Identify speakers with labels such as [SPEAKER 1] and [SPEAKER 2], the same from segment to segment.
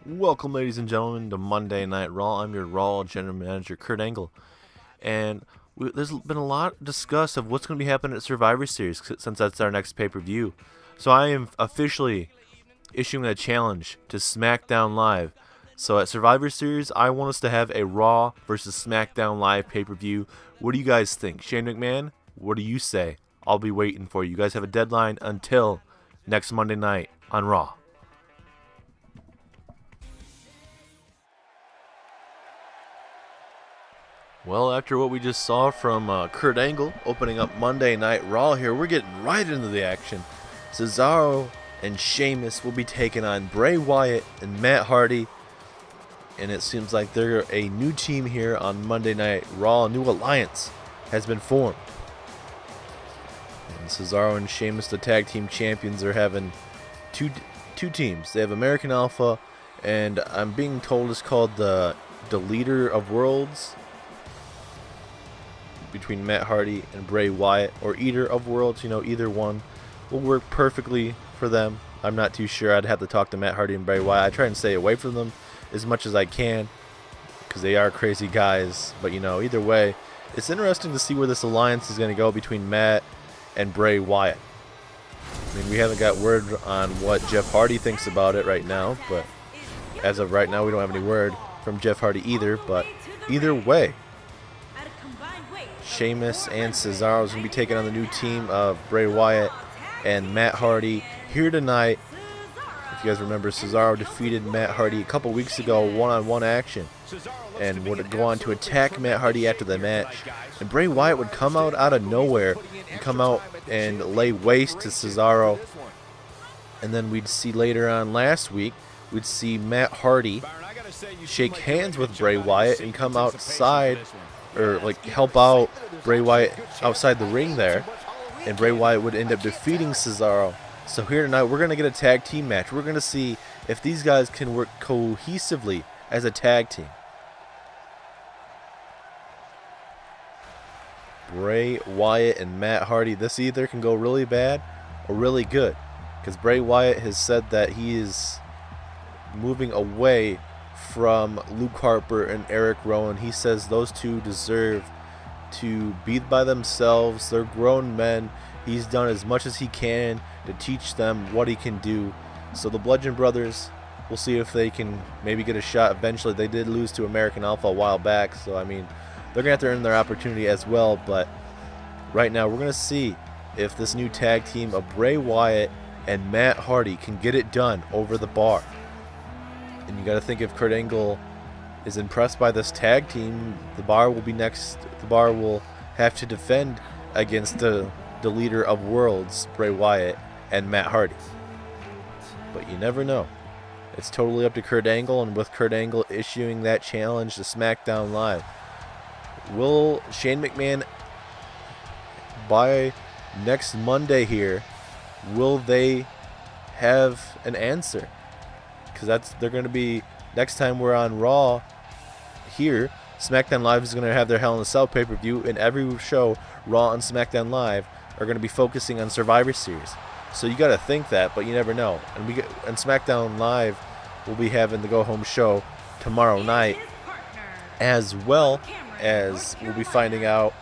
[SPEAKER 1] Welcome, ladies and gentlemen, to Monday Night Raw. I'm your Raw General Manager, Kurt Angle. And there's been a lot discussed of what's going to be happening at Survivor Series since that's our next pay-per-view. So I am officially issuing a challenge to SmackDown Live. So at Survivor Series, I want us to have a Raw versus SmackDown Live pay-per-view. What do you guys think? Shane McMahon, what do you say? I'll be waiting for you. You guys have a deadline until next Monday night on Raw. Well, after what we just saw from Kurt Angle opening up Monday Night Raw here, we're getting right into the action. Cesaro and Sheamus will be taking on Bray Wyatt and Matt Hardy. And it seems like they're a new team here on Monday Night Raw. A new alliance has been formed. And Cesaro and Sheamus, the tag team champions, are having two teams. They have American Alpha, and I'm being told it's called the Leader of Worlds, between Matt Hardy and Bray Wyatt, or Eater of Worlds. Either one will work perfectly for them. I'm not too sure. I'd have to talk to Matt Hardy and Bray Wyatt. I try and stay away from them as much as I can because they are crazy guys. But either way, it's interesting to see where this alliance is going to go between Matt and Bray Wyatt. I mean, we haven't got word on what Jeff Hardy thinks about it right now, but as of right now, we don't have any word from Jeff Hardy either. But either way, Sheamus and Cesaro is going to be taking on the new team of Bray Wyatt and Matt Hardy here tonight. If you guys remember, Cesaro defeated Matt Hardy a couple weeks ago, one-on-one action, and would go on to attack Matt Hardy after the match. And Bray Wyatt would come out of nowhere and come out and lay waste to Cesaro. And then we'd see later on last week, we'd see Matt Hardy shake hands with Bray Wyatt and come outside, or help out Bray Wyatt outside the ring there, and Bray Wyatt would end up defeating Cesaro. So here tonight, we're going to get a tag team match. We're going to see if these guys can work cohesively as a tag team. Bray Wyatt and Matt Hardy, this either can go really bad or really good, because Bray Wyatt has said that he is moving away from Luke Harper and Eric Rowan. He says those two deserve to be by themselves. They're grown men. He's done as much as he can to teach them what he can do. So the Bludgeon Brothers, we'll see if they can maybe get a shot eventually. They did lose to American Alpha a while back, so I mean, they're going to have to earn their opportunity as well. But right now, we're going to see if this new tag team of Bray Wyatt and Matt Hardy can get it done over the bar. And you got to think, if Kurt Angle is impressed by this tag team, the bar will be next. The bar will have to defend against the Leader of Worlds, Bray Wyatt and Matt Hardy. But you never know. It's totally up to Kurt Angle, and with Kurt Angle issuing that challenge to SmackDown Live, will Shane McMahon, by next Monday here, will they have an answer? Because they're going to be, next time we're on Raw here, SmackDown Live is going to have their Hell in a Cell pay-per-view, and every show, Raw and SmackDown Live, are going to be focusing on Survivor Series. So you got to think that, but you never know. And SmackDown Live will be having the go-home show tomorrow night, as well as we'll be finding out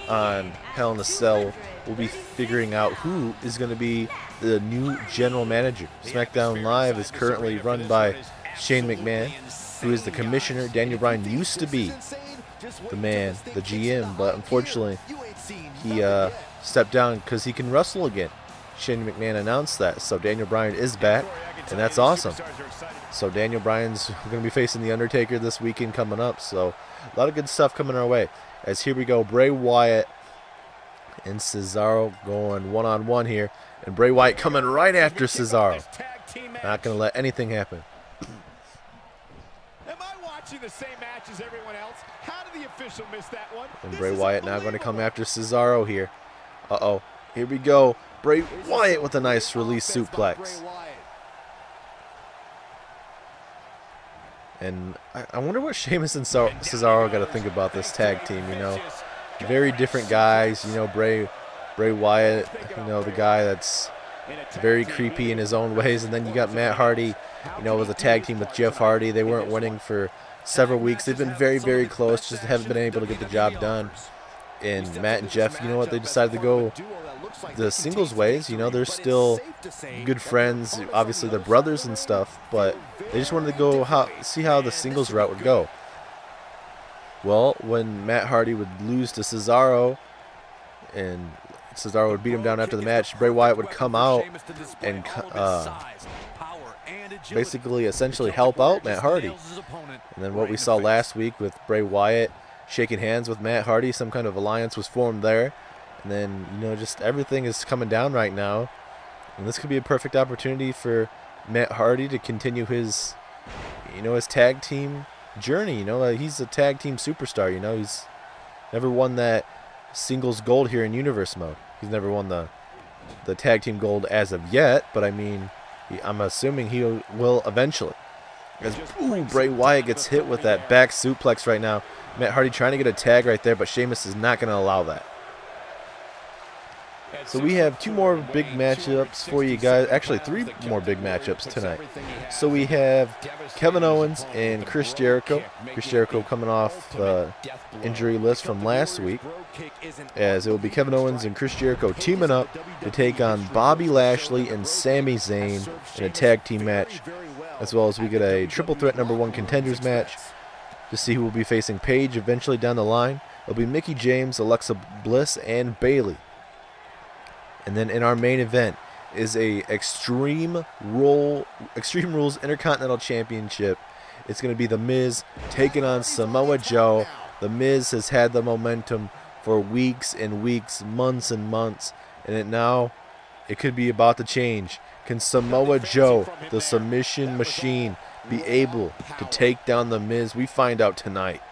[SPEAKER 1] on Hell in a Cell. We'll be figuring out who is going to be the new general manager. SmackDown Live is currently run by Shane McMahon, who is the commissioner. Daniel Bryan used to be the man, the GM, but unfortunately he stepped down because he can wrestle again. Shane McMahon announced that, so Daniel Bryan is back, and that's awesome. So Daniel Bryan's going to be facing The Undertaker this weekend coming up, so a lot of good stuff coming our way. As here we go, Bray Wyatt and Cesaro going one-on-one here, and Bray Wyatt coming right after Cesaro. Not going to let anything happen.
[SPEAKER 2] Am I watching the same match as everyone else? How did the official miss that one?
[SPEAKER 1] And Bray Wyatt now going to come after Cesaro here. Uh-oh. Here we go. Bray Wyatt with a nice release suplex. And I wonder what Sheamus and Cesaro got to think about this tag team, Very different guys, Bray Wyatt, the guy that's very creepy in his own ways. And then you got Matt Hardy, you know, was a tag team with Jeff Hardy. They weren't winning for several weeks. They've been very, very close, just haven't been able to get the job done. And Matt and Jeff, you know what, they decided to go the singles ways. You know, they're still good friends. Obviously, they're brothers and stuff, but they just wanted to go see how the singles route would go. Well, when Matt Hardy would lose to Cesaro, and Cesaro would beat him down after the match, Bray Wyatt would come out and basically essentially help out Matt Hardy. And then what we saw last week with Bray Wyatt shaking hands with Matt Hardy, some kind of alliance was formed there. And then, you know, just everything is coming down right now. And this could be a perfect opportunity for Matt Hardy to continue his, you know, his tag team journey. You know, he's a tag team superstar. You know, he's never won that singles gold here in Universe mode. He's never won the tag team gold as of yet, but I mean, I'm assuming he will eventually. As Bray Wyatt gets hit with that back suplex right now. Matt Hardy trying to get a tag right there, but Sheamus is not going to allow that. So we have 2 more big matchups for you guys. Actually, 3 more big matchups tonight. So we have Kevin Owens and Chris Jericho. Chris Jericho coming off the injury list from last week, as it will be Kevin Owens and Chris Jericho teaming up to take on Bobby Lashley and Sami Zayn in a tag team match, as well as we get a triple threat #1 contenders match to see who will be facing Paige eventually down the line. It'll be Mickie James, Alexa Bliss, and Bayley. And then in our main event is a Extreme Rules Intercontinental Championship. It's going to be The Miz taking on Samoa Joe. The Miz has had the momentum for weeks and weeks, months and months, and it could be about to change. Can Samoa Joe, the submission machine, be able to take down The Miz? We find out tonight.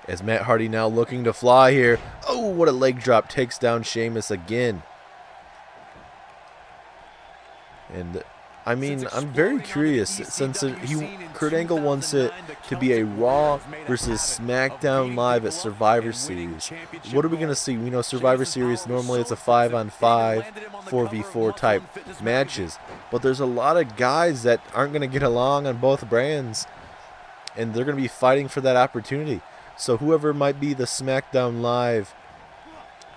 [SPEAKER 1] As Matt Hardy now looking to fly here. Oh, what a leg drop. Takes down Sheamus again. And, I mean, I'm very curious, since Kurt Angle wants it to be a Raw versus SmackDown Live at Survivor Series. What are we going to see? We know Survivor Series, normally it's a 5-on-5, 4v4 type matches. But there's a lot of guys that aren't going to get along on both brands, and they're going to be fighting for that opportunity. So whoever might be the SmackDown Live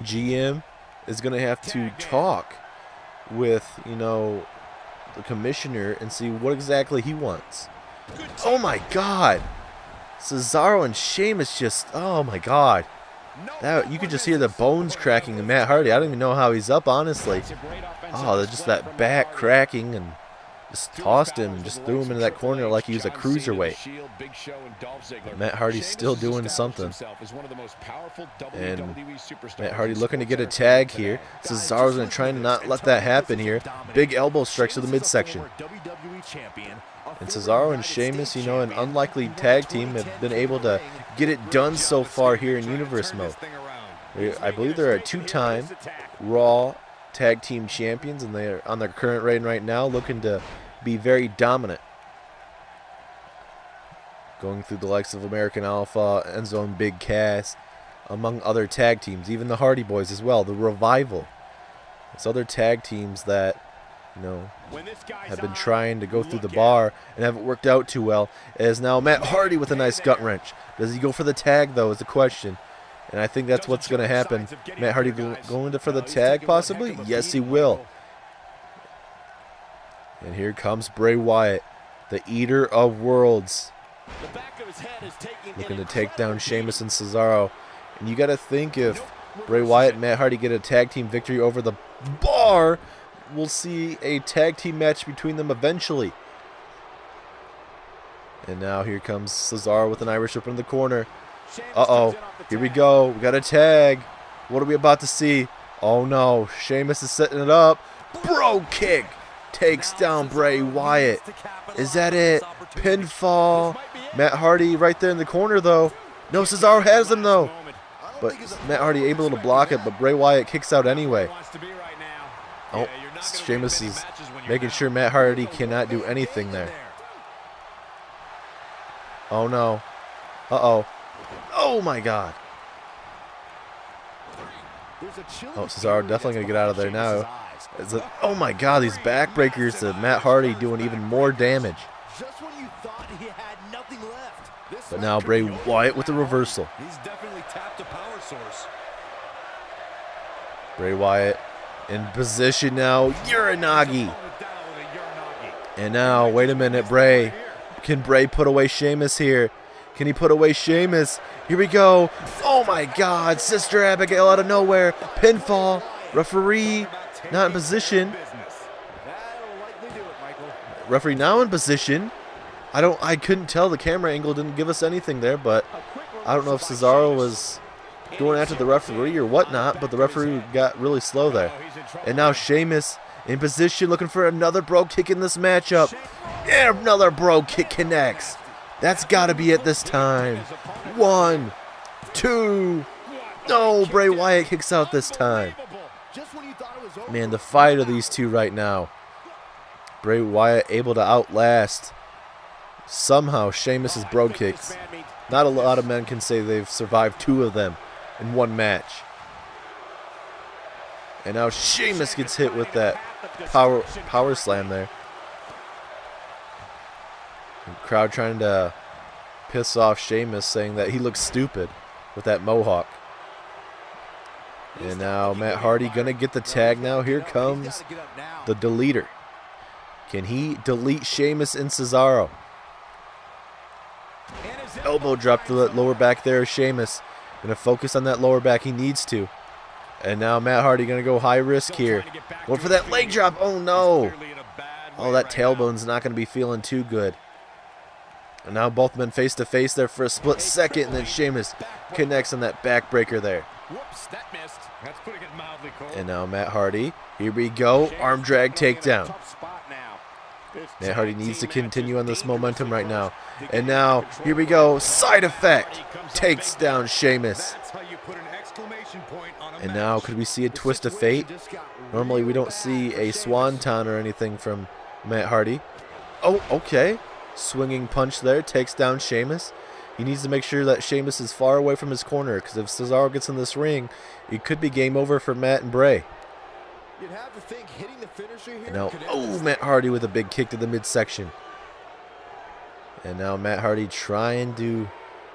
[SPEAKER 1] GM is going to have to talk with, you know, the commissioner and see what exactly he wants. Oh my God, Cesaro and Sheamus just, oh my God, that you could just hear the bones cracking in Matt Hardy. I don't even know how he's up, honestly. Oh, they're just that back cracking, and just tossed him, just threw him into that corner like he was a cruiserweight. Matt Hardy's still doing something. And Matt Hardy looking to get a tag here. Cesaro's going to try and not let that happen here. Big elbow strikes to the midsection. And Cesaro and Sheamus, you know, an unlikely tag team, have been able to get it done so far here in Universe mode. I believe they're a 2-time Raw tag team champions, and they're on their current reign right now, looking to be very dominant. Going through the likes of American Alpha, Enzo and Big Cass, among other tag teams, even the Hardy Boys as well, the Revival. It's other tag teams that, you know, have been trying to go through the bar and haven't worked out too well. As now Matt Hardy with a nice gut wrench. Does he go for the tag, though, is the question. And I think that's what's going to happen. Matt Hardy going for the tag, possibly? Yes, he will. And here comes Bray Wyatt, the Eater of Worlds, looking to take down Sheamus and Cesaro. And you got to think, if Bray Wyatt and Matt Hardy get a tag team victory over the bar, we'll see a tag team match between them eventually. And now here comes Cesaro with an Irish whip in the corner. Uh-oh, here we go. We got a tag. What are we about to see? Oh no, Sheamus is setting it up. Bro kick takes down Bray Wyatt. Is that it? Pinfall. Matt Hardy right there in the corner, though. No, Cesaro has him, though. But Matt Hardy able to block it, but Bray Wyatt kicks out anyway. Oh, Sheamus is making sure Matt Hardy cannot do anything there. Oh no. Uh-oh. Oh my God. Oh, Cesaro definitely going to get out of there now. Oh my God, these backbreakers to Matt Hardy doing even more damage.
[SPEAKER 2] Just when you thought he had nothing left.
[SPEAKER 1] But now Bray Wyatt with the reversal.
[SPEAKER 2] He's definitely tapped a power source.
[SPEAKER 1] Bray Wyatt in position now. Uranagi. And now, wait a minute, Bray. Can Bray put away Sheamus here? Can he put away Sheamus? Here we go. Oh my God, Sister Abigail out of nowhere. Pinfall. Referee not in position. Referee now in position. I couldn't tell. The camera angle didn't give us anything there, but I don't know if Cesaro was going after the referee or whatnot, but the referee got really slow there. And now Sheamus in position, looking for another bro kick in this matchup. And another bro kick connects. That's got to be it this time. 1, 2. No, Bray Wyatt kicks out this time. Man, the fight of these two right now. Bray Wyatt able to outlast somehow Sheamus's bro kicks. Not a lot of men can say they've survived 2 of them in one match. And now Sheamus gets hit with that power slam there. The crowd trying to piss off Sheamus, saying that he looks stupid with that mohawk. And now Matt Hardy gonna get the tag now. Here comes the deleter. Can he delete Sheamus and Cesaro? Elbow drop to the lower back there. Sheamus gonna focus on that lower back. He needs to. And now Matt Hardy gonna go high risk here. Going for that leg drop. Oh no. Oh, that tailbone's not gonna be feeling too good. And now both men face to face there for a split second, and then Sheamus connects on that backbreaker there.
[SPEAKER 2] Whoops, that missed. That's putting it mildly cold.
[SPEAKER 1] And now Matt Hardy. Here we go. Arm drag takedown. Matt Hardy needs to continue on this momentum right now. And now, here we go. Side effect. Takes down Sheamus. And now, could we see a twist of fate? Normally, we don't see a swanton or anything from Matt Hardy. Oh, okay. Swinging punch there. Takes down Sheamus. He needs to make sure that Sheamus is far away from his corner, because if Cesaro gets in this ring, it could be game over for Matt and Bray.
[SPEAKER 2] You'd have to think hitting the finisher here.
[SPEAKER 1] And now, oh, Matt Hardy with a big kick to the midsection. And now Matt Hardy trying to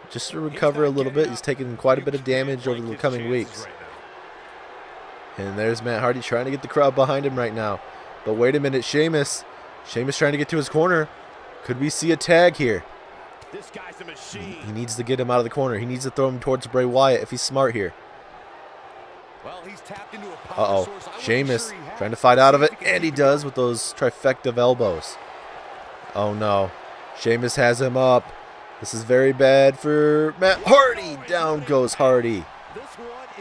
[SPEAKER 1] just to recover a little bit. He's taking quite a bit of damage over the coming weeks. And there's Matt Hardy trying to get the crowd behind him right now. But wait a minute, Sheamus. Sheamus trying to get to his corner. Could we see a tag here?
[SPEAKER 2] This guy's a machine.
[SPEAKER 1] He needs to get him out of the corner. He needs to throw him towards Bray Wyatt if he's smart here.
[SPEAKER 2] Well, he's tapped into a power source.
[SPEAKER 1] Sheamus trying to fight out of it, and he does with those trifecta of elbows. Oh no, Sheamus has him up. This is very bad for Matt Hardy. Down goes Hardy.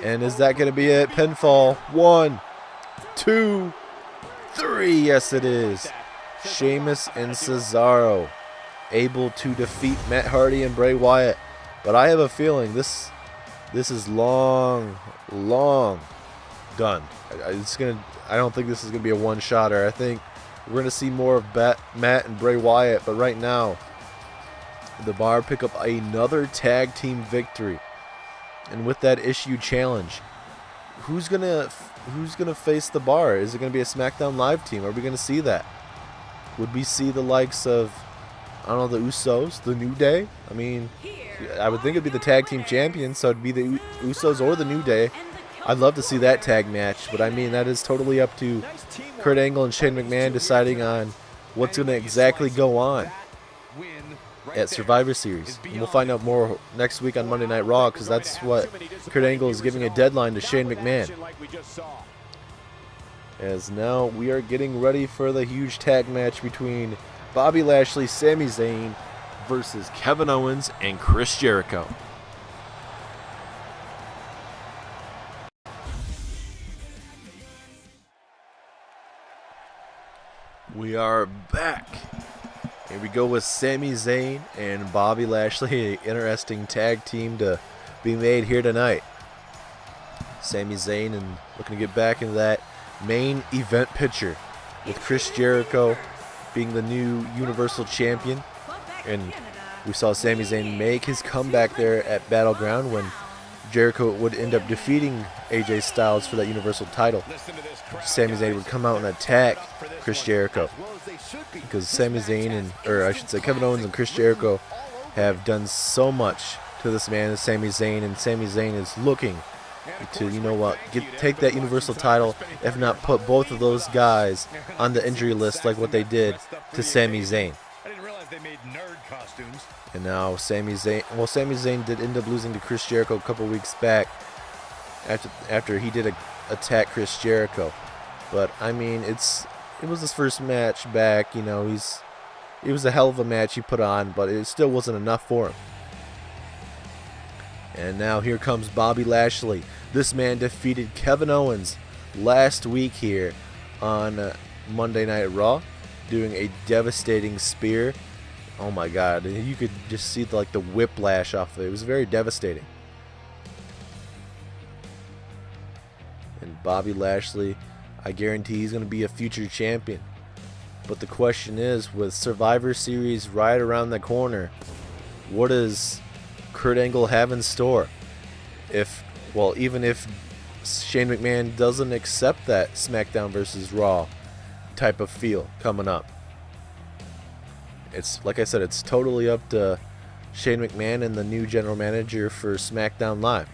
[SPEAKER 1] And is that going to be it? Pinfall. 1, 2, 3. Yes, it is. Sheamus and Cesaro able to defeat Matt Hardy and Bray Wyatt. But I have a feeling this is long done. I don't think this is gonna be a one-shotter. I think we're gonna see more of Matt and Bray Wyatt. But right now, the Bar pick up another tag team victory, and with that issue challenge, who's gonna face the Bar? Is it gonna be a SmackDown Live team? Are we gonna see that? Would we see the likes of, I don't know, the Usos, the New Day? I mean, I would think it'd be the tag team champions, so it'd be the Usos or the New Day. I'd love to see that tag match, but I mean, that is totally up to Kurt Angle and Shane McMahon deciding on what's going to exactly go on at Survivor Series. And we'll find out more next week on Monday Night Raw, because that's what Kurt Angle is giving a deadline to Shane McMahon. As now we are getting ready for the huge tag match between Bobby Lashley, Sami Zayn versus Kevin Owens and Chris Jericho. We are back. Here we go with Sami Zayn and Bobby Lashley. An interesting tag team to be made here tonight. Sami Zayn and looking to get back into that main event picture with Chris Jericho being the new Universal Champion. And we saw Sami Zayn make his comeback there at Battleground when Jericho would end up defeating AJ Styles for that Universal title. Sami Zayn would come out and attack Chris Jericho, because Sami Zayn Kevin Owens and Chris Jericho have done so much to this man, Sami Zayn, and Sami Zayn is looking to, you know what, take that Universal title, if not put both of those guys on the injury list like what they did to Sami Zayn. And now Sami Zayn did end up losing to Chris Jericho a couple weeks back after he did attack Chris Jericho. But I mean, it was his first match back. You know, it was a hell of a match he put on, but it still wasn't enough for him. And now here comes Bobby Lashley. This man defeated Kevin Owens last week here on Monday Night Raw, doing a devastating spear. Oh my God, you could just see the whiplash off of it. It was very devastating. And Bobby Lashley, I guarantee he's going to be a future champion. But the question is, with Survivor Series right around the corner, what does Kurt Angle have in store? Even if Shane McMahon doesn't accept that SmackDown versus Raw type of feel coming up. It's like I said, it's totally up to Shane McMahon and the new general manager for SmackDown Live.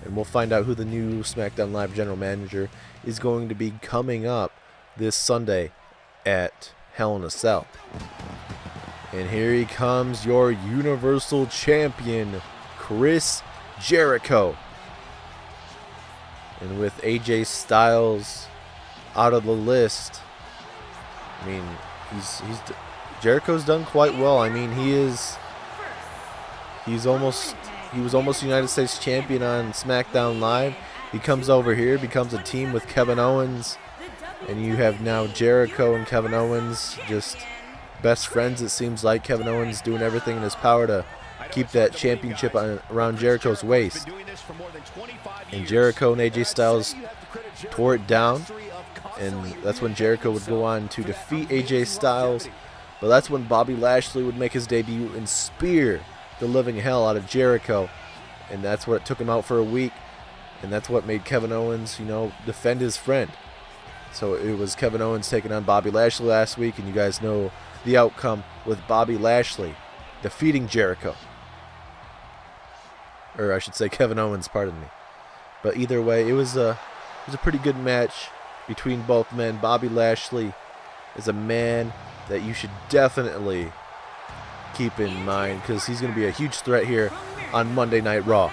[SPEAKER 1] And we'll find out who the new SmackDown Live general manager is going to be coming up this Sunday at Hell in a Cell. And here he comes, your Universal Champion, Chris Jericho. And with AJ Styles out of the list, I mean, Jericho's done quite well. I mean, he was almost United States champion on SmackDown Live. He comes over here, becomes a team with Kevin Owens, and you have now Jericho and Kevin Owens just best friends. It seems like Kevin Owens doing everything in his power to keep that championship around Jericho's waist. And Jericho and AJ Styles tore it down, and that's when Jericho would go on to defeat AJ Styles. But that's when Bobby Lashley would make his debut and spear the living hell out of Jericho. And that's what took him out for a week. And that's what made Kevin Owens, defend his friend. So it was Kevin Owens taking on Bobby Lashley last week. And you guys know the outcome with Bobby Lashley defeating Jericho. Or I should say Kevin Owens, pardon me. But either way, it was a pretty good match between both men. Bobby Lashley is a man that you should definitely keep in mind, because he's going to be a huge threat here on Monday Night Raw.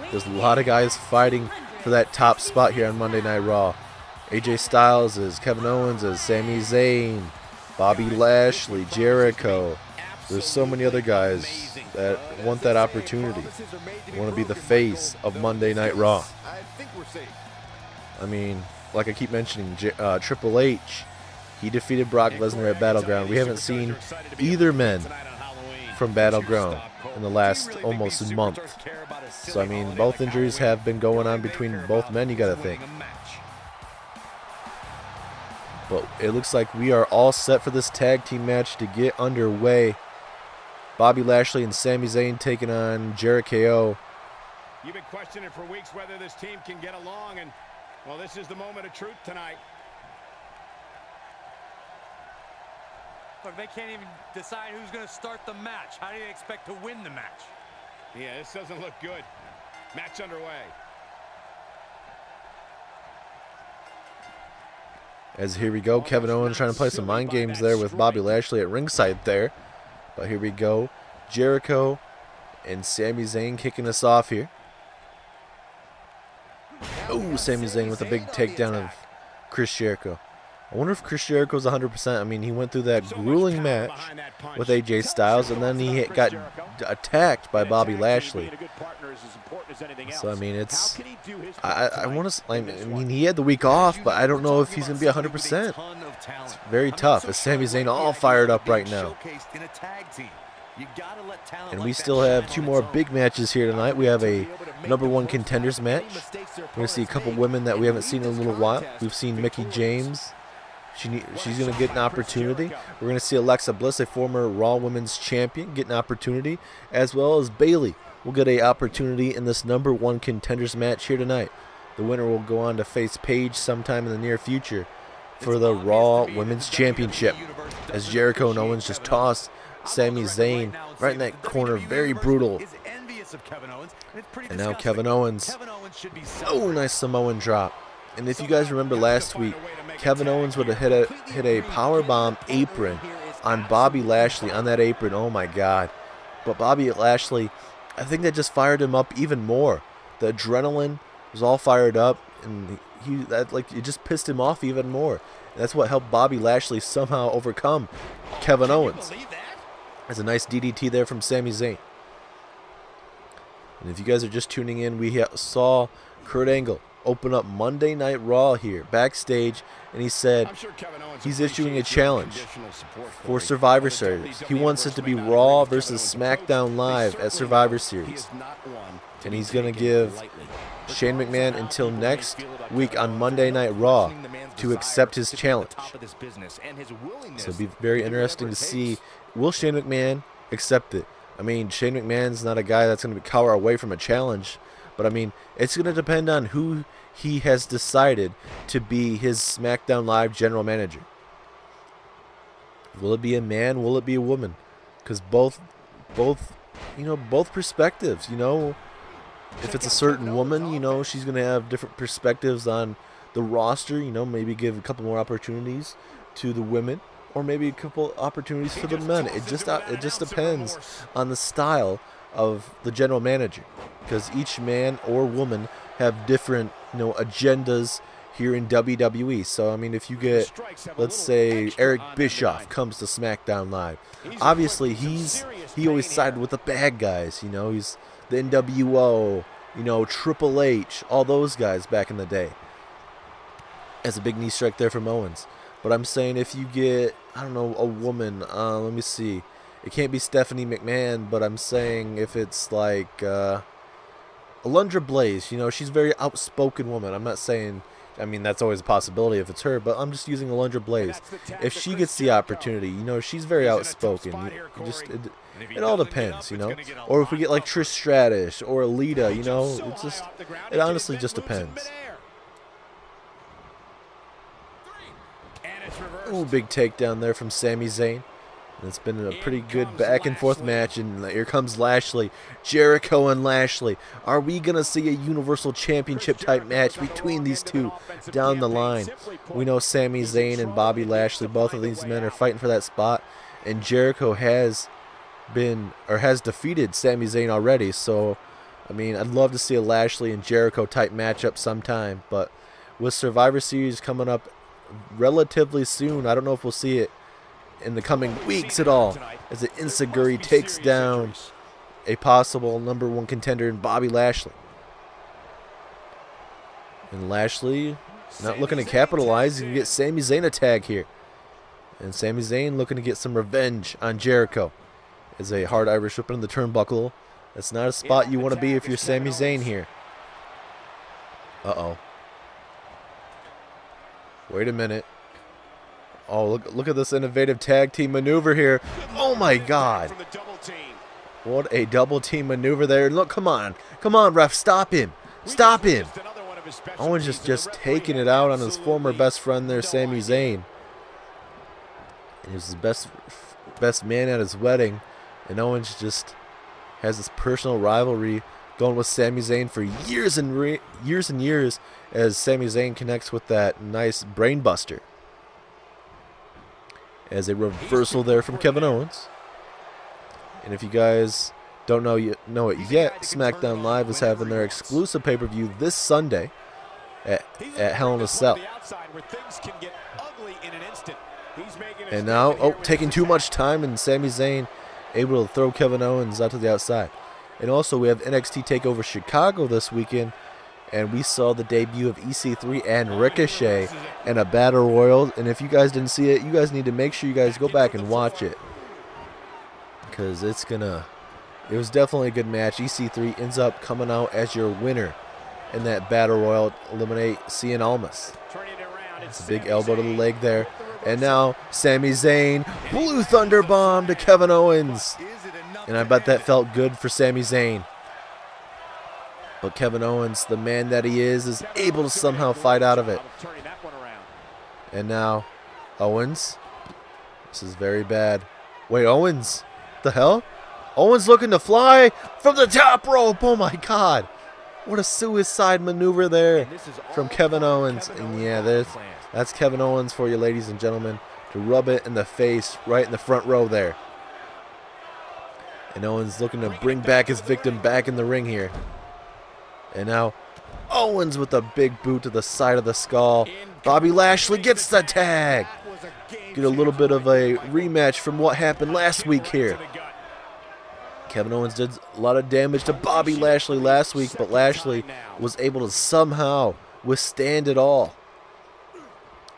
[SPEAKER 1] There's a lot of guys fighting for that top spot here on Monday Night Raw. AJ Styles is Kevin Owens, is Sami Zayn, Bobby Lashley, Jericho. There's so many other guys that want that opportunity. They want to be the face of Monday Night Raw. I mean, like I keep mentioning, Triple H, he defeated Brock Lesnar at Battleground. We haven't seen either men from Battleground in the last almost a month. So, I mean, both injuries have been going on between both men, you got to think. But it looks like we are all set for this tag team match to get underway. Bobby Lashley and Sami Zayn taking on Jericho.
[SPEAKER 2] You've been questioning for weeks whether this team can get along, and, well, this is the moment of truth tonight.
[SPEAKER 3] Look, they can't even decide who's going to start the match. How do you expect to win the match?
[SPEAKER 2] Yeah, this doesn't look good. Match underway.
[SPEAKER 1] As here we go, Kevin Owens trying to play some mind games there with Bobby Lashley at ringside there. But here we go, Jericho and Sami Zayn kicking us off here. Oh, Sami Zayn with a big takedown of Chris Jericho. I wonder if Chris Jericho's 100%. I mean, he went through that grueling match with AJ Styles, and then he got attacked by Bobby Lashley. So, I mean, it's... I want to... I mean, he had the week off, but I don't know if he's going to be 100%. It's very tough. As Sami Zayn all fired up right now. And we still have two more big matches here tonight. We have a #1 contenders match. We're going to see a couple women that we haven't seen in a little while. We've seen Mickie James She's going to get an opportunity. We're going to see Alexa Bliss, a former Raw Women's Champion, get an opportunity, as well as Bayley will get an opportunity in this #1 contenders match here tonight. The winner will go on to face Paige sometime in the near future for the Raw Women's Championship, as Jericho and Owens just toss Sami Zayn right in that corner, very brutal. And now Kevin Owens. Oh, nice Samoan drop. And if you guys remember last week, Kevin Owens would have hit a powerbomb apron on Bobby Lashley on that apron. Oh my God. But Bobby Lashley, I think that just fired him up even more. The adrenaline was all fired up, and it just pissed him off even more. And that's what helped Bobby Lashley somehow overcome Kevin Owens. That's a nice DDT there from Sami Zayn. And if you guys are just tuning in, we saw Kurt Angle open up Monday Night Raw here backstage, and he said he's issuing a challenge for Survivor Series. He wants it to be Raw versus SmackDown Live at Survivor Series. And he's going to give Shane McMahon until next week on Monday Night Raw to accept his challenge. So it'll be very interesting to see, will Shane McMahon accept it? I mean, Shane McMahon's not a guy that's going to cower away from a challenge, but I mean, it's going to depend on who he has decided to be his SmackDown Live general manager. Will it be a man? Will it be a woman? Because both perspectives, if it's a certain woman, she's going to have different perspectives on the roster, maybe give a couple more opportunities to the women, or maybe a couple opportunities for the men. It just depends on the style of the general manager, because each man or woman have different agendas here in WWE. So I mean, if you get, let's say, Eric Bischoff comes to SmackDown Live, obviously he always sided with the bad guys. He's the NWO, Triple H, all those guys back in the day. As a big knee strike there from Owens. But I'm saying if you get, I don't know, a woman, let me see. It can't be Stephanie McMahon, but I'm saying if it's like Alundra Blaze, she's a very outspoken woman. I'm not saying, I mean, that's always a possibility if it's her, but I'm just using Alundra Blaze. If she gets the opportunity, she's very outspoken. It all depends, Or if we get like Trish Stratus or Alita, it honestly just depends. Ooh, big takedown there from Sami Zayn. It's been a pretty good back and forth match, and here comes Lashley. Jericho and Lashley. Are we going to see a Universal Championship type match between these two down the line? We know Sami Zayn and Bobby Lashley, both of these men are fighting for that spot, and Jericho has defeated Sami Zayn already. So, I mean, I'd love to see a Lashley and Jericho type matchup sometime, but with Survivor Series coming up relatively soon, I don't know if we'll see it in the coming weeks at all, as the Insiguri takes down a possible #1 contender in Bobby Lashley. And Lashley not looking to capitalize. He can get Sami Zayn a tag here. And Sami Zayn looking to get some revenge on Jericho. As a hard Irish whip in the turnbuckle. That's not a spot you want to be if you're Sami Zayn here. Uh-oh. Wait a minute. Oh, look at this innovative tag team maneuver here. Oh my God. What a double team maneuver there. Look, come on, ref, stop him. Stop him. Owens just taking it out on his former best friend there, Sami Zayn. He was his best man at his wedding, and Owens just has this personal rivalry going with Sami Zayn for years and years, as Sami Zayn connects with that nice brainbuster. As a reversal there from Kevin Owens. And if you guys don't know it yet, SmackDown Live is having their exclusive pay-per-view this Sunday at Hell in a Cell. And now, taking too much time, and Sami Zayn able to throw Kevin Owens out to the outside. And also, we have NXT TakeOver Chicago this weekend, and we saw the debut of EC3 and Ricochet in a Battle Royal. And if you guys didn't see it, you guys need to make sure you guys go back and watch it, because it was definitely a good match. EC3 ends up coming out as your winner in that Battle Royal, eliminate Cien Almas. It's a big elbow to the leg there. And now Sami Zayn, Blue Thunder Bomb to Kevin Owens. And I bet that felt good for Sami Zayn. But Kevin Owens, the man that he is able to somehow fight out of it. And now Owens. This is very bad. Wait, Owens? The hell? Owens looking to fly from the top rope. Oh my God. What a suicide maneuver there from Kevin Owens. And yeah, that's Kevin Owens for you, ladies and gentlemen, to rub it in the face right in the front row there. And Owens looking to bring back his victim back in the ring here. And now Owens with a big boot to the side of the skull. Bobby Lashley gets the tag. Get a little bit of a rematch from what happened last week here. Kevin Owens did a lot of damage to Bobby Lashley last week, but Lashley was able to somehow withstand it all.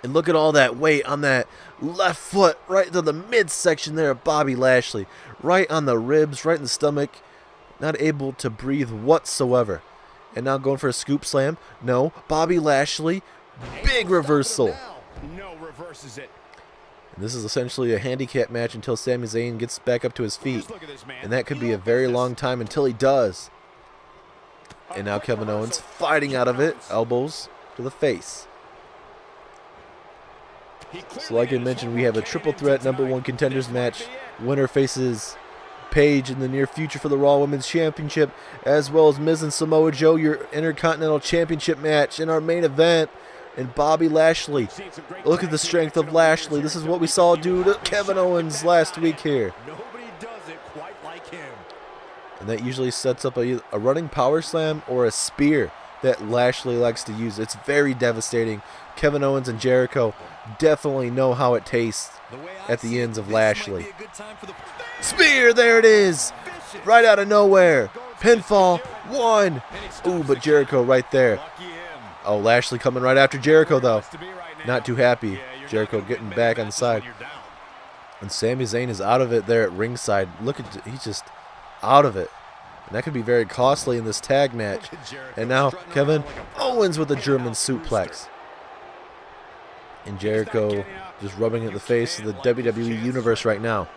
[SPEAKER 1] And look at all that weight on that left foot right to the midsection there of Bobby Lashley. Right on the ribs, right in the stomach. Not able to breathe whatsoever. And now going for a scoop slam. No, Bobby Lashley, big reversal.
[SPEAKER 2] No, reverses it.
[SPEAKER 1] And this is essentially a handicap match until Sami Zayn gets back up to his feet. And that could be a very long time until he does. And now Kevin Owens fighting out of it. Elbows to the face. So like I mentioned, we have a triple threat #1 contenders match. Winner faces Paige in the near future for the Raw Women's Championship, as well as Miz and Samoa Joe, your Intercontinental Championship match in our main event. And Bobby Lashley. Look at the strength of Lashley. This is what we saw do to Kevin Owens last week here.
[SPEAKER 3] Nobody does it quite like him.
[SPEAKER 1] And that usually sets up a running power slam or a spear that Lashley likes to use. It's very devastating. Kevin Owens and Jericho definitely know how it tastes at the ends of Lashley. Spear, there it is. Right out of nowhere. Pinfall, 1. Ooh, but Jericho right there. Oh, Lashley coming right after Jericho, though. Not too happy. Jericho getting back on the side. And Sami Zayn is out of it there at ringside. Look at, he's just out of it. And that could be very costly in this tag match. And now Kevin Owens with a German suplex. And Jericho just rubbing it in the face of the WWE Universe right now.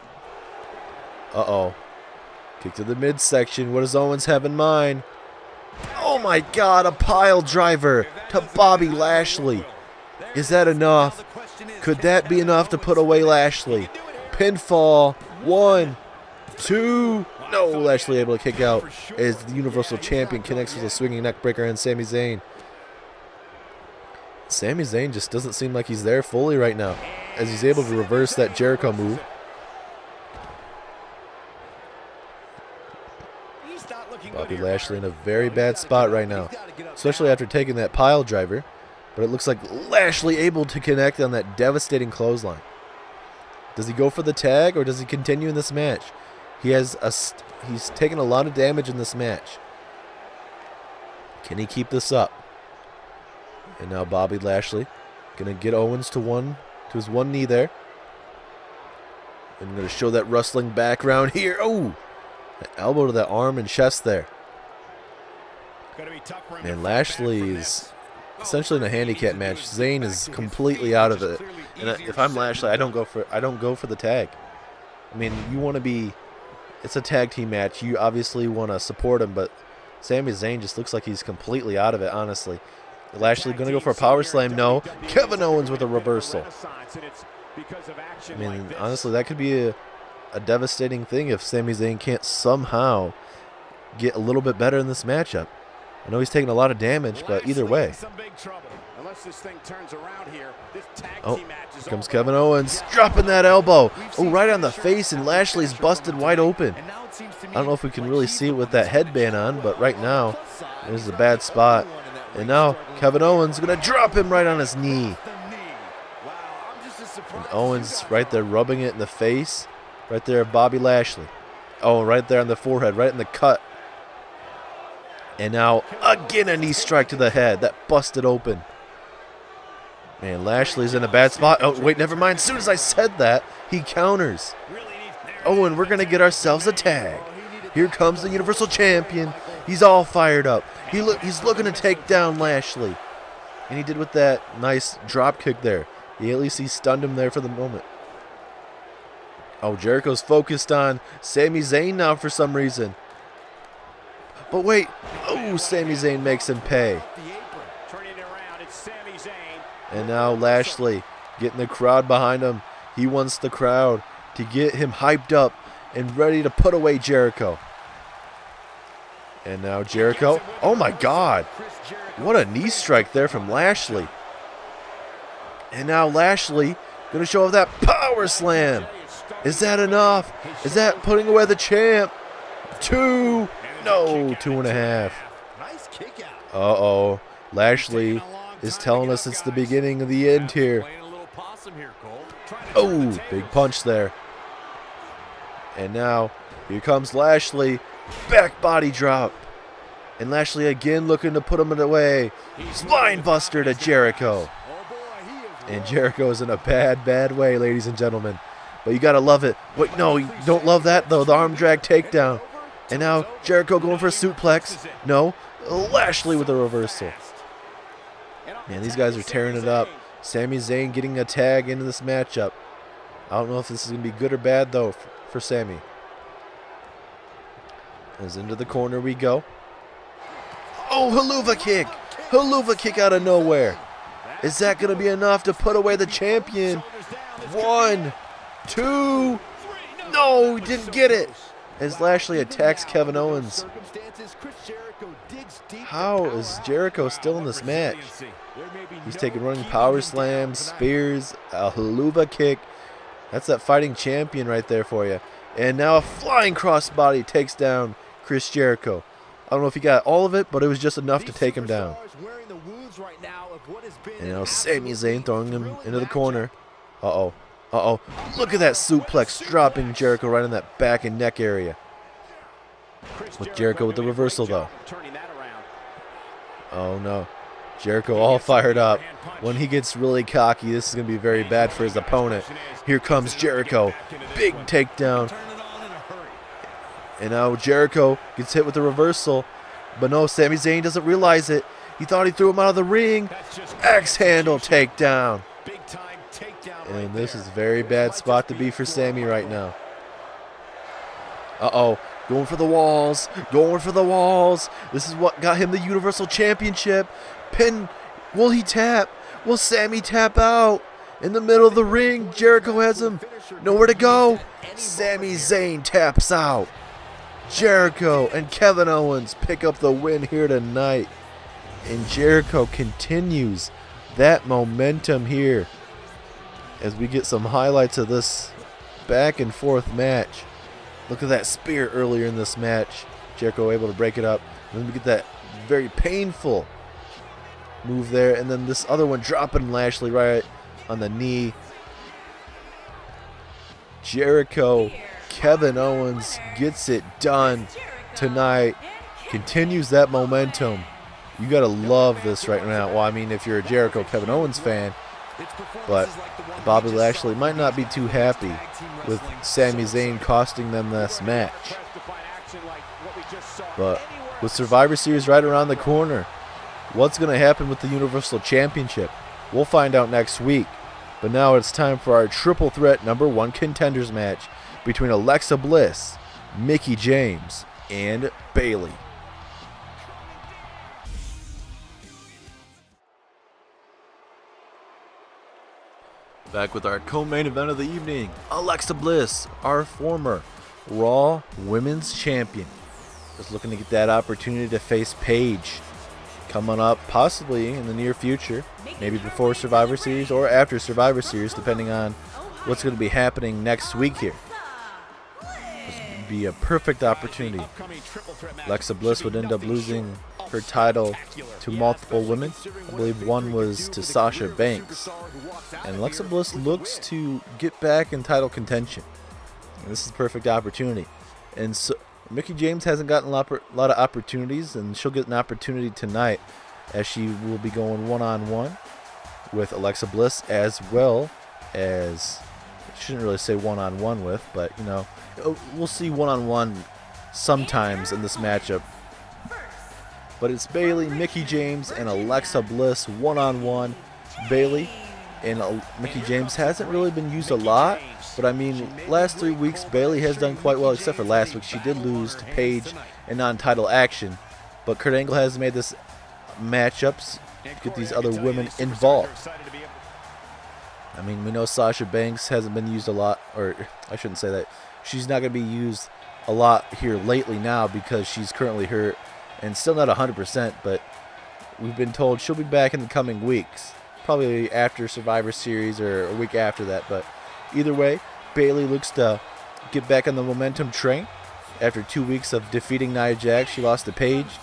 [SPEAKER 1] Uh-oh. Kick to the midsection. What does Owens have in mind? Oh my God, a pile driver to Bobby Lashley. Is that enough? Could that be enough to put away Lashley? Pinfall, 1, 2. No, Lashley able to kick out as the Universal Champion connects with a swinging neckbreaker and Sami Zayn. Sami Zayn just doesn't seem like he's there fully right now, as he's able to reverse that Jericho move. Bobby Lashley in a very bad spot right now, especially after taking that pile driver. But it looks like Lashley able to connect on that devastating clothesline. Does he go for the tag or does he continue in this match? He's taken a lot of damage in this match. Can he keep this up? And now Bobby Lashley gonna get Owens to his one knee there. And gonna show that wrestling background here. Oh! An elbow to that arm and chest there. And Lashley's essentially in a handicap match. Zayn is completely out of it. And if I'm Lashley, I don't go for the tag. I mean, you want to be. It's a tag team match. You obviously want to support him, but Sami Zayn just looks like he's completely out of it. Honestly, Lashley gonna go for a power slam. No, Kevin Owens with a reversal. I mean, honestly, that could be a devastating thing if Sami Zayn can't somehow get a little bit better in this matchup. I know he's taking a lot of damage, but either way. Oh, here comes Kevin Owens, dropping that elbow. Oh, right on the face, and Lashley's busted wide open. I don't know if we can really see it with that headband on, but right now, this is a bad spot. And now, Kevin Owens going to drop him right on his knee. And Owens right there rubbing it in the face. Right there, Bobby Lashley. Oh, right there on the forehead, right in the cut. And now, again, a knee strike to the head. That busted open. Man, Lashley's in a bad spot. Oh, wait, never mind. As soon as I said that, he counters. Oh, and we're going to get ourselves a tag. Here comes the Universal Champion. He's all fired up. He's looking to take down Lashley. And he did with that nice drop kick there. At least he stunned him there for the moment. Oh, Jericho's focused on Sami Zayn now for some reason. But wait. Oh, Sami Zayn makes him pay. And now Lashley getting the crowd behind him. He wants the crowd to get him hyped up and ready to put away Jericho. And now Jericho. Oh my God. What a knee strike there from Lashley. And now Lashley going to show off that power slam. Is that enough? Is that putting away the champ? 2. No, 2.5. Uh-oh. Lashley is telling us it's the beginning of the end here. Oh, big punch there. And now, here comes Lashley. Back body drop. And Lashley again looking to put him away. Spine buster to Jericho. And Jericho is in a bad, bad way, ladies and gentlemen. But you got to love it. Wait, no, you don't love that, though. The arm drag takedown. And now Jericho going for a suplex. No, Lashley with a reversal. Man, these guys are tearing it up. Sami Zayn getting a tag into this matchup. I don't know if this is going to be good or bad, though, for Sami. As into the corner we go. Oh, haluva kick. Haluva kick out of nowhere. Is that going to be enough to put away the champion? 1, 2. No, he didn't get it. As Lashley attacks Kevin Owens. How is Jericho still in this match? He's taking running power slams, spears, a haluva kick. That's that fighting champion right there for you. And now a flying crossbody takes down Chris Jericho. I don't know if he got all of it, but it was just enough to take him down. And now Sami Zayn throwing him into the corner. Uh-oh. Uh-oh. Look at that suplex dropping Jericho right in that back and neck area. With Jericho with the reversal, though. Oh, no. Jericho all fired up. When he gets really cocky, this is going to be very bad for his opponent. Here comes Jericho. Big takedown. And now Jericho gets hit with the reversal. But no, Sami Zayn doesn't realize it. He thought he threw him out of the ring. Axe handle takedown. And this is a very bad spot to be for Sami right now. Uh-oh. Going for the walls. Going for the walls. This is what got him the Universal Championship. Pin. Will he tap? Will Sami tap out? In the middle of the ring, Jericho has him. Nowhere to go. Sami Zayn taps out. Jericho and Kevin Owens pick up the win here tonight. And Jericho continues that momentum here as we get some highlights of this back and forth match. Look at that spear earlier in this match. Jericho able to break it up. And then we get that very painful move there. And then this other one dropping Lashley right on the knee. Jericho, Kevin Owens gets it done tonight. Continues that momentum. You got to love this right now. Well, I mean, if you're a Jericho, Kevin Owens fan. But Bobby Lashley might not be too happy with Sami Zayn costing them this match. But with Survivor Series right around the corner, what's going to happen with the Universal Championship? We'll find out next week. But now it's time for our triple threat #1 contenders match between Alexa Bliss, Mickie James, and Bayley. Back with our co-main event of the evening, Alexa Bliss, our former Raw Women's Champion, is looking to get that opportunity to face Paige coming up possibly in the near future, maybe before Survivor Series or after Survivor Series, depending on what's going to be happening next week here. This would be a perfect opportunity. Alexa Bliss would end up losing her title to multiple women. I believe one was to Sasha Banks. And Alexa Bliss looks to get back in title contention. And this is a perfect opportunity. And so Mickie James hasn't gotten a lot of opportunities, and she'll get an opportunity tonight as she will be going one-on-one with Alexa Bliss, as well as, I shouldn't really say one-on-one with, but, you know, we'll see one-on-one sometimes in this matchup. But it's Bayley, Mickie James, and Alexa Bliss one-on-one. Bayley And Mickie James hasn't really been used a lot, but I mean, last 3 weeks, Bayley has done quite well, except for last week. She did lose to Paige in non-title action, but Kurt Angle has made this matchups to get these other women involved. I mean, we know Sasha Banks hasn't been used a lot, or I shouldn't say that. She's not going to be used a lot here lately now because she's currently hurt and still not 100%, but we've been told she'll be back in the coming weeks. Probably after Survivor Series or a week after that, but either way, Bayley looks to get back on the momentum train. After 2 weeks of defeating Nia Jax, she lost to Paige,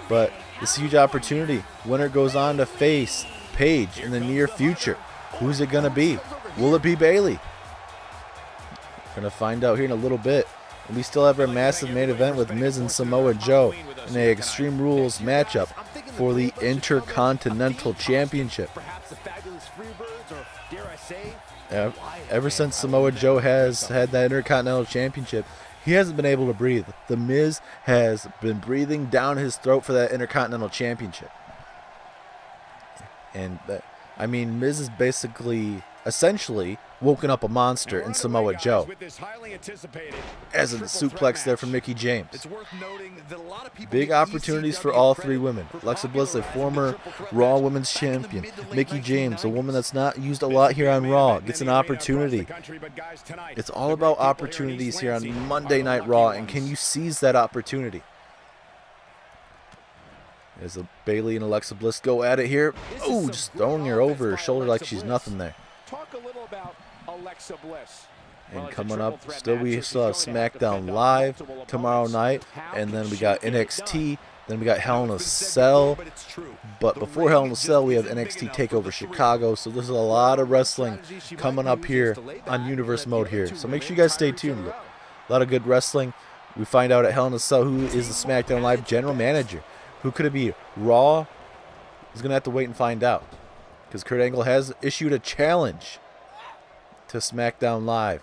[SPEAKER 1] but it's a huge opportunity. Winner goes on to face Paige in the near future. Who's it going to be? Will it be Bayley? Going to find out here in a little bit. And we still have our massive main event with Miz and Samoa Joe in an Extreme Rules matchup for the Intercontinental Championship. Ever since Samoa Joe has had that Intercontinental Championship, he hasn't been able to breathe. The Miz has been breathing down his throat for that Intercontinental Championship. And I mean, Miz is basically, essentially, woken up a monster in Samoa Joe. As in the suplex there from Mickie James. Big opportunities for all three women. Alexa Bliss, a former Raw Women's Champion. Mickie James, a woman that's not used a lot here on Raw, gets an opportunity. It's all about opportunities here on Monday Night Raw, and can you seize that opportunity? As Bayley and Alexa Bliss go at it here. Oh, just throwing her over her shoulder like she's nothing there.
[SPEAKER 2] Talk a little about Alexa Bliss.
[SPEAKER 1] And coming up, we still have SmackDown Live tomorrow night, and then we got NXT, then we got Hell in a Cell. But before Hell in a Cell, we have NXT TakeOver Chicago. So there's a lot of wrestling coming up here on Universe Mode here. So make sure you guys stay tuned. A lot of good wrestling. We find out at Hell in a Cell who is the SmackDown Live general manager. Who could it be? Raw is going to have to wait and find out. Because Kurt Angle has issued a challenge to SmackDown Live.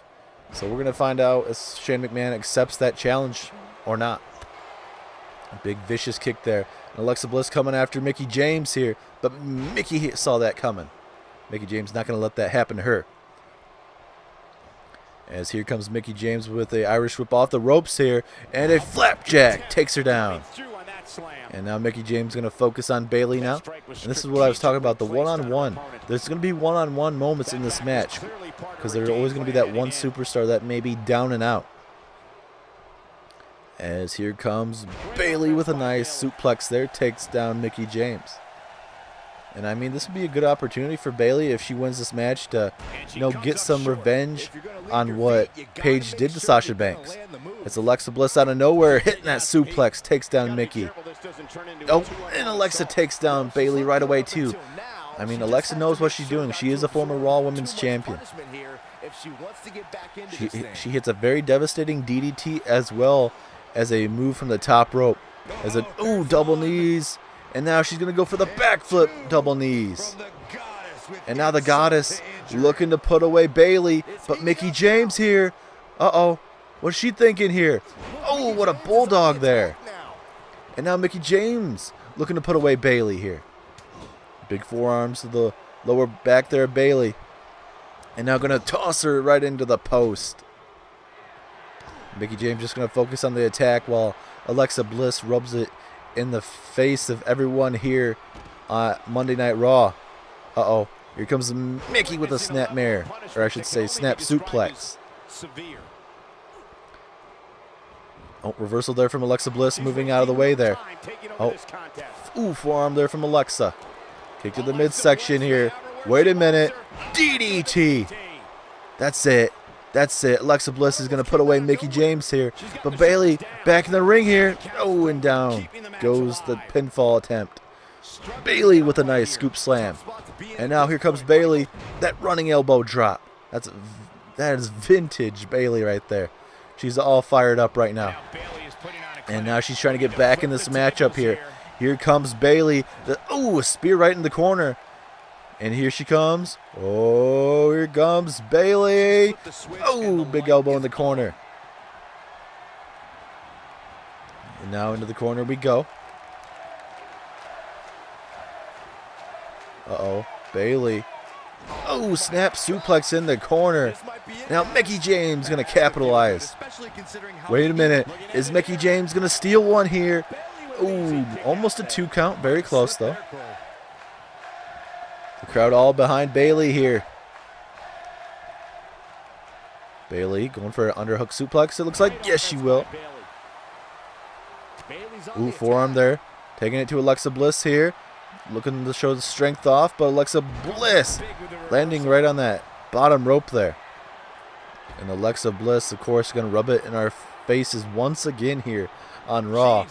[SPEAKER 1] So we're going to find out if Shane McMahon accepts that challenge or not. A big vicious kick there. And Alexa Bliss coming after Mickie James here. But Mickie saw that coming. Mickie James not going to let that happen to her. As here comes Mickie James with a Irish whip off the ropes here. And a flapjack takes her down. And now Mickie James is going to focus on Bayley now. And this is what I was talking about, the one-on-one. There's going to be one-on-one moments in this match. Because there's always going to be that one superstar that may be down and out. As here comes Bayley with a nice suplex there. Takes down Mickie James. And I mean, this would be a good opportunity for Bayley if she wins this match to, get some revenge on what Paige did to Sasha Banks. It's Alexa Bliss out of nowhere hitting that suplex, takes down Mickie. Oh, and Alexa takes down Bayley right away too. I mean, Alexa knows what she's doing. She is a former Raw Women's Champion. She hits a very devastating DDT as well as a move from the top rope. As a double knees. And now she's going to go for the backflip double knees. And now the Goddess looking to put away Bayley. But Mickie James here. Uh-oh. What's she thinking here? Oh, what a bulldog there. And now Mickie James looking to put away Bayley here. Big forearms to the lower back there of Bayley. And now going to toss her right into the post. Mickie James just going to focus on the attack while Alexa Bliss rubs it in the face of everyone here on Monday Night Raw. Uh-oh. Here comes Mickie with a snapmare. Or I should say snap suplex. Oh, reversal there from Alexa Bliss, moving out of the way there. Oh, forearm there from Alexa. Kick to the midsection here. Wait a minute. DDT. That's it. That's it. Alexa Bliss is going to put away Mickie James here. But Bayley back in the ring here. Oh, and down goes the pinfall attempt. Bayley with a nice scoop slam. And now here comes Bayley. That running elbow drop. That is vintage Bayley right there. She's all fired up right now. And now she's trying to get back in this matchup here. Here comes Bayley. A spear right in the corner. And here she comes. Oh, here comes Bayley. Oh, big elbow in the corner. And now into the corner we go. Uh-oh. Bayley Oh, snap suplex in the corner. Now Mickie James going to capitalize. Wait a minute. Is Mickie James going to steal one here? Ooh, almost a 2 count. Very close, though. The crowd all behind Bayley here. Bayley going for an underhook suplex. It looks like, yes, she will. Ooh, forearm there. Taking it to Alexa Bliss here. Looking to show the strength off, but Alexa Bliss landing right on that bottom rope there. And Alexa Bliss, of course, going to rub it in our faces once again here on Raw.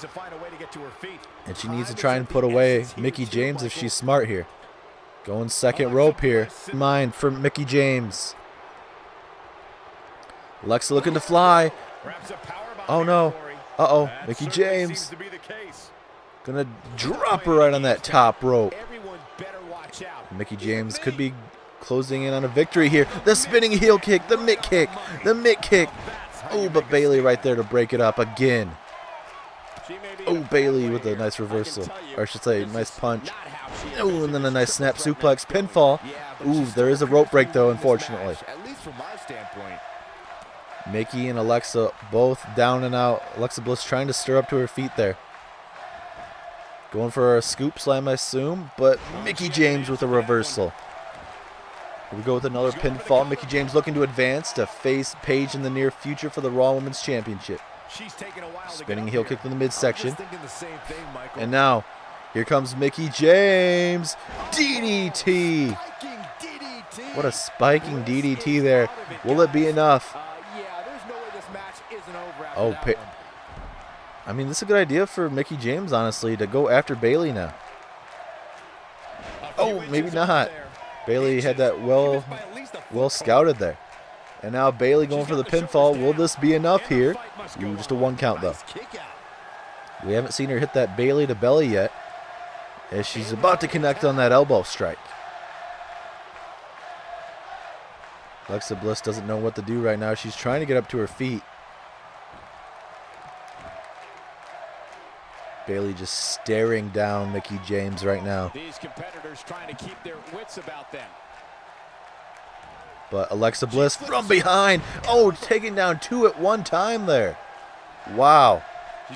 [SPEAKER 1] And she needs to try and put away Mickie James if she's smart here. Going second rope here. Mind for Mickie James. Alexa looking to fly. Oh, no. Uh-oh. Mickie James. Gonna drop her right on that top rope. Mickie James could be closing in on a victory here. The spinning heel kick, the mitt kick, the mitt kick. Oh, but Bayley right there to break it up again. Oh, Bayley with a nice reversal, or I should say, nice punch. Oh, and then a nice snap suplex, pinfall. Ooh, there is a rope break though, unfortunately. Mickie and Alexa both down and out. Alexa Bliss trying to stir up to her feet there. Going for a scoop slam, I assume, but Mickie James with a reversal. Here we go with another pinfall. Mickie James looking to advance to face Paige in the near future for the Raw Women's Championship. Spinning heel kick in the midsection. And now, here comes Mickie James. DDT. What a spiking DDT there. Will it be enough? Oh, I mean, this is a good idea for Mickie James, honestly, to go after Bayley now. Oh, maybe not. Bayley had that well scouted there. And now Bayley going for the pinfall. Will this be enough here? Ooh, just a 1 count, though. We haven't seen her hit that Bayley to belly yet, as she's about to connect on that elbow strike. Alexa Bliss doesn't know what to do right now. She's trying to get up to her feet. Bayley just staring down Mickie James right now.
[SPEAKER 2] These competitors trying to keep their wits about them.
[SPEAKER 1] But Alexa Bliss from behind. Oh, taking down 2 at one time there. Wow.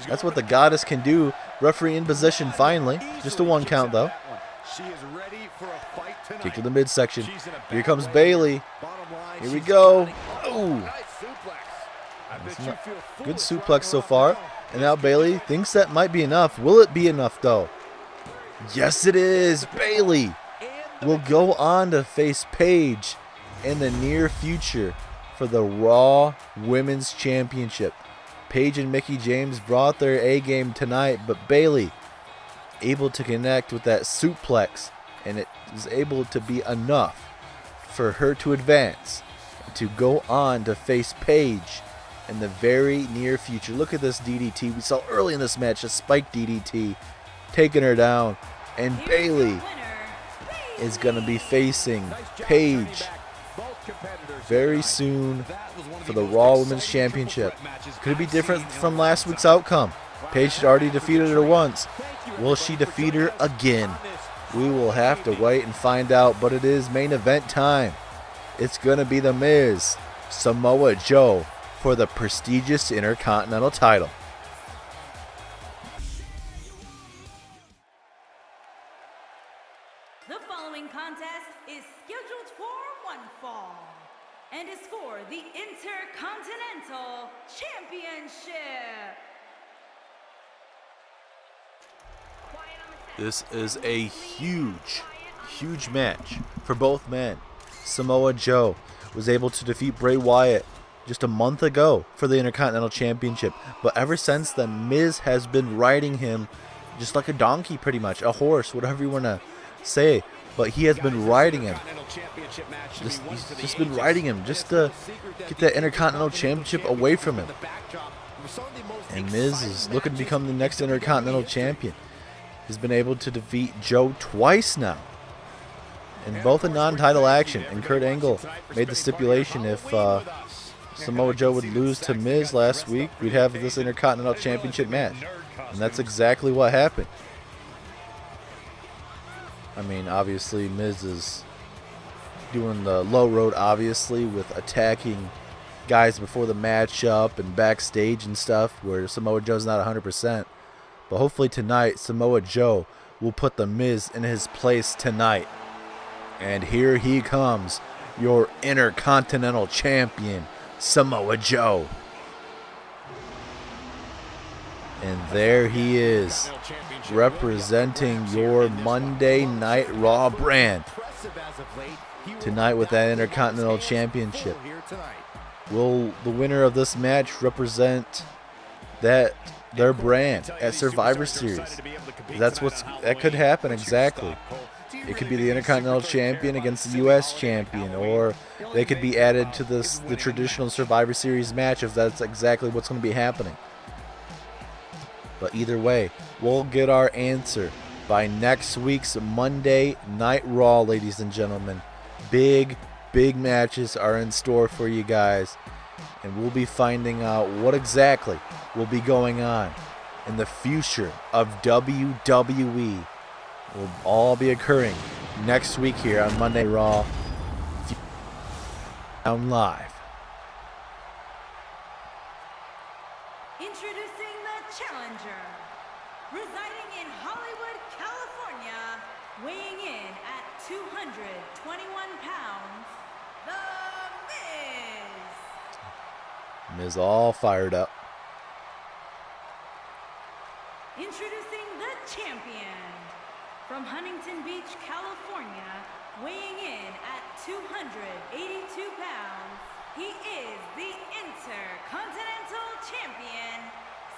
[SPEAKER 1] That's what the goddess can do. Referee in position finally. Just a 1 count though. Kick to the midsection. Here comes Bayley. Here we go. Oh. Good suplex so far. And now Bayley thinks that might be enough. Will it be enough, though? Yes, it is. Bayley will go on to face Paige in the near future for the Raw Women's Championship. Paige and Mickie James brought their A game tonight, but Bayley able to connect with that suplex, and it was able to be enough for her to advance, to go on to face Paige in the very near future. Look at this DDT we saw early in this match, a spike DDT taking her down, and Bayley is going to be facing Paige very soon for the Raw Women's Championship. Could it be different from last week's outcome? Paige had already defeated her once. Will she defeat her again? We will have to wait and find out, but it is main event time. It's going to be The Miz, Samoa Joe, for the prestigious Intercontinental title.
[SPEAKER 4] The following contest is scheduled for one fall and is for the Intercontinental Championship.
[SPEAKER 1] This is a huge match for both men. Samoa Joe was able to defeat Bray Wyatt just a month ago for the Intercontinental Championship, but ever since then, Miz has been riding him just like a donkey, pretty much, a horse, whatever you want to say, but he has been riding him. He's just been riding him just to get that Intercontinental Championship away from him. And Miz is looking to become the next Intercontinental Champion. He's been able to defeat Joe twice now, in both a non-title action, and Kurt Angle made the stipulation if Samoa Joe would lose to Miz last week, we'd have this Intercontinental Championship match. And that's exactly what happened. I mean, obviously, Miz is doing the low road, obviously, with attacking guys before the matchup and backstage and stuff, where Samoa Joe's not 100%. But hopefully tonight, Samoa Joe will put the Miz in his place tonight. And here he comes, your Intercontinental Champion, Samoa Joe. And there he is, representing your Monday Night Raw brand tonight with that Intercontinental Championship. Will the winner of this match represent their brand at Survivor Series? That could happen, exactly. It could be the Intercontinental Champion against the U.S. Champion, or they could be added to the traditional Survivor Series match if that's exactly what's going to be happening. But either way, we'll get our answer by next week's Monday Night Raw, ladies and gentlemen. Big matches are in store for you guys, and we'll be finding out what exactly will be going on in the future of WWE. Will all be occurring next week here on Monday Raw down live.
[SPEAKER 4] Introducing the challenger, residing in Hollywood, California, weighing in at 221 pounds, The Miz.
[SPEAKER 1] Miz all fired up.
[SPEAKER 4] Introducing the champion, from Huntington Beach, California, weighing in at 282 pounds, he is the Intercontinental Champion,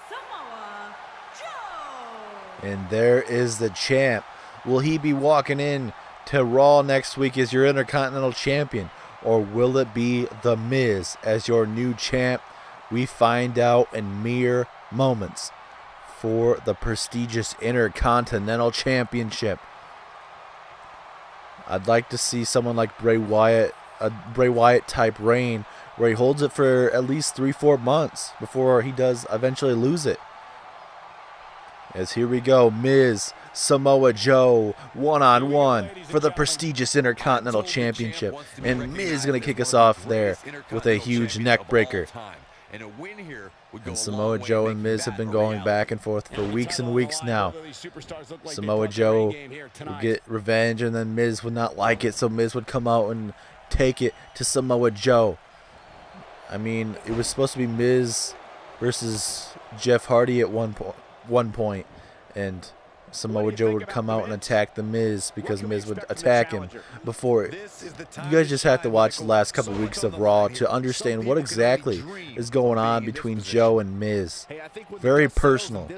[SPEAKER 4] Samoa Joe.
[SPEAKER 1] And there is the champ. Will he be walking in to Raw next week as your Intercontinental Champion, or will it be The Miz as your new champ? We find out in mere moments for the prestigious Intercontinental Championship. I'd like to see someone like Bray Wyatt, a Bray Wyatt type reign, where he holds it for at least 3-4 months before he does eventually lose it. As here we go, Miz, Samoa Joe, one-on-one for the prestigious Intercontinental Championship. And Miz is going to kick us off there with a huge neck breaker. And Samoa Joe and Miz have been going back and forth for weeks and weeks now. Samoa Joe would get revenge, and then Miz would not like it, so Miz would come out and take it to Samoa Joe. I mean, it was supposed to be Miz versus Jeff Hardy at one point, and Samoa Joe would come out and attack The Miz because Miz would attack him before it. You guys just have to watch the last couple weeks of Raw to understand what exactly is going on between Joe and Miz. Very personal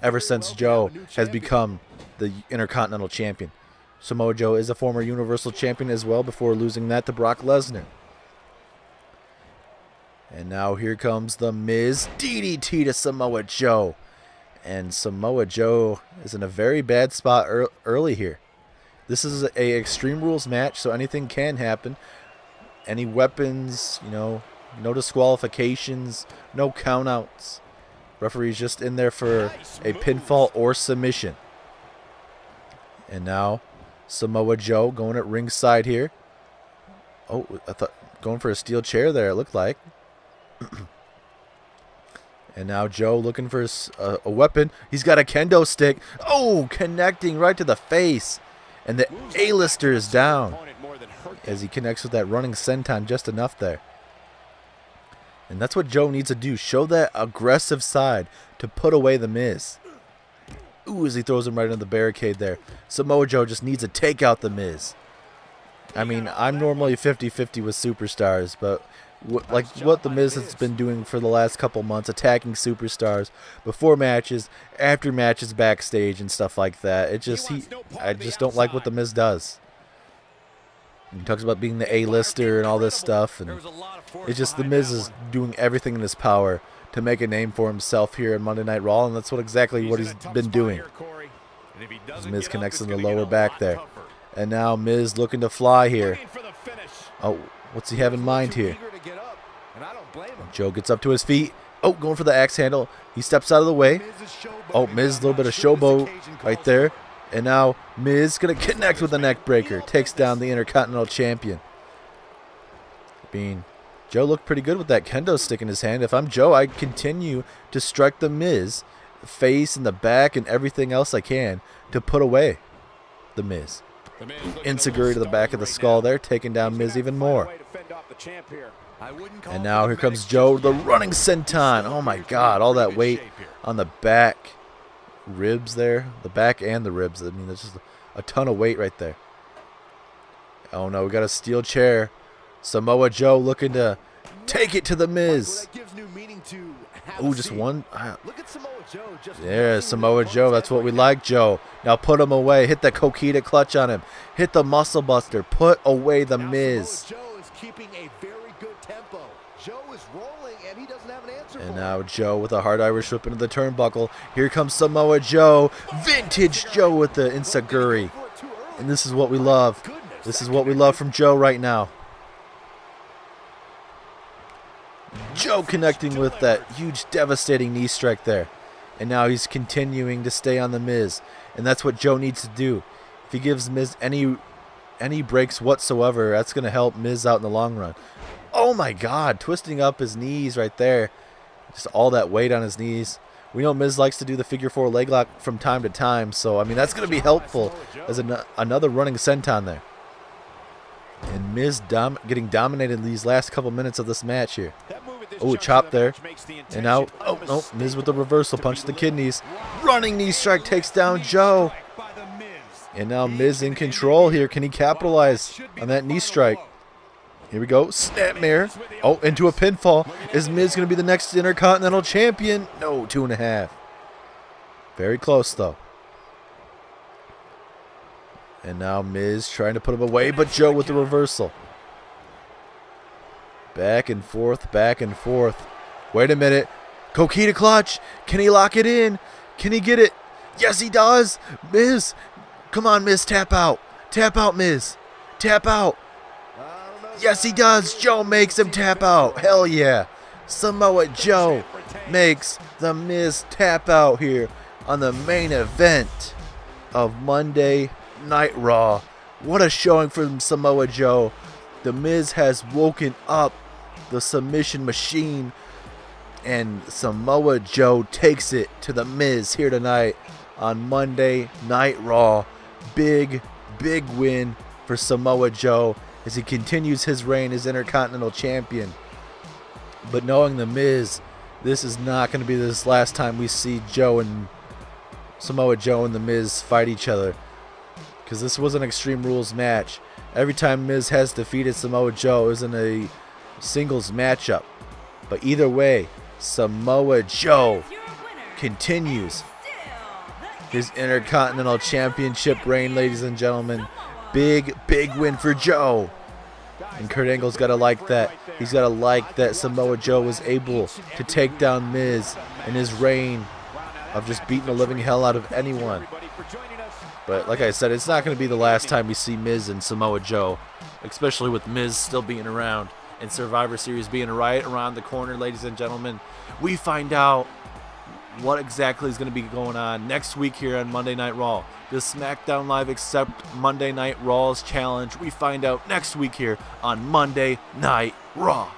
[SPEAKER 1] ever since Joe has become the Intercontinental Champion. Samoa Joe is a former Universal Champion as well before losing that to Brock Lesnar. And now here comes The Miz, DDT to Samoa Joe. And Samoa Joe is in a very bad spot early here. This is a Extreme Rules match, so anything can happen. Any weapons, no disqualifications, no countouts. Referee's just in there for a pinfall or submission. And now Samoa Joe going at ringside here. Oh, I thought going for a steel chair there, it looked like. And now Joe looking for a weapon. He's got a kendo stick. Oh, connecting right to the face. And the A-lister is down as he connects with that running senton just enough there. And that's what Joe needs to do. Show that aggressive side to put away The Miz. Ooh, as he throws him right into the barricade there. Samoa Joe just needs to take out The Miz. I mean, I'm normally 50-50 with superstars, but what The Miz has been doing for the last couple months, attacking superstars before matches, after matches, backstage, and stuff like that. I just don't like what The Miz does. He talks about being the A-lister and all this stuff, and it's just The Miz is doing everything in his power to make a name for himself here in Monday Night Raw, and that's exactly what he's been doing. As Miz connects in the lower back there. And now Miz looking to fly here. Oh, what's he have in mind here? Joe gets up to his feet. Oh, going for the axe handle. He steps out of the way. Oh, Miz, a little bit of showboat right there. And now Miz going to connect with the neck breaker. Takes down the Intercontinental Champion. Joe looked pretty good with that kendo stick in his hand. If I'm Joe, I'd continue to strike the Miz, the face and the back and everything else I can to put away the Miz. Enziguri to the back of the skull there, taking down Miz even more. And now here comes Joe, the running senton. Oh my God, all that weight on the back ribs there. The back and the ribs. I mean, there's just a ton of weight right there. Oh no, we got a steel chair. Samoa Joe looking to take it to the Miz. Oh, just one. Yeah, Samoa Joe. That's what we like, Joe. Now put him away. Hit the Coquita clutch on him. Hit the muscle buster. Put away the Miz. And now Joe with a hard Irish whip into the turnbuckle. Here comes Samoa Joe. Vintage Joe with the Enziguri. And this is what we love. This is what we love from Joe right now. Joe connecting with that huge devastating knee strike there. And now he's continuing to stay on the Miz. And that's what Joe needs to do. If he gives Miz any breaks whatsoever, that's going to help Miz out in the long run. Oh my God, twisting up his knees right there. Just all that weight on his knees. We know Miz likes to do the figure 4 leg lock from time to time. So, I mean, that's going to be helpful as another running senton there. And Miz getting dominated these last couple minutes of this match here. Oh, chop there. And now, oh, no, Miz with the reversal punch to the kidneys. Running knee strike takes down Joe. And now Miz in control here. Can he capitalize on that knee strike? Here we go. Snapmare. Oh, into a pinfall. Is Miz going to be the next Intercontinental Champion? No, 2.5. Very close, though. And now Miz trying to put him away, but Joe with the reversal. Back and forth, back and forth. Wait a minute. Coquita clutch. Can he lock it in? Can he get it? Yes, he does. Miz. Come on, Miz. Tap out. Tap out, Miz. Tap out. Yes, he does. Joe makes him tap out. Hell yeah. Samoa Joe makes the Miz tap out here on the main event of Monday Night Raw. What a showing from Samoa Joe. The Miz has woken up the submission machine, and Samoa Joe takes it to the Miz here tonight on Monday Night Raw. Big win for Samoa Joe as he continues his reign as Intercontinental Champion. But knowing the Miz, this is not going to be this last time we see Samoa Joe and the Miz fight each other, because this was an Extreme Rules match. Every time Miz has defeated Samoa Joe, it was in a singles matchup. But either way, Samoa Joe continues his Intercontinental Championship reign, ladies and gentlemen. Big win for Joe. And Kurt Angle's got to like that. He's got to like that Samoa Joe was able to take down Miz in his reign of just beating the living hell out of anyone. But like I said, it's not going to be the last time we see Miz and Samoa Joe, especially with Miz still being around and Survivor Series being right around the corner, ladies and gentlemen. We find out what exactly is going to be going on next week here on Monday Night Raw. Does SmackDown Live accept Monday Night Raw's challenge? We find out next week here on Monday Night Raw.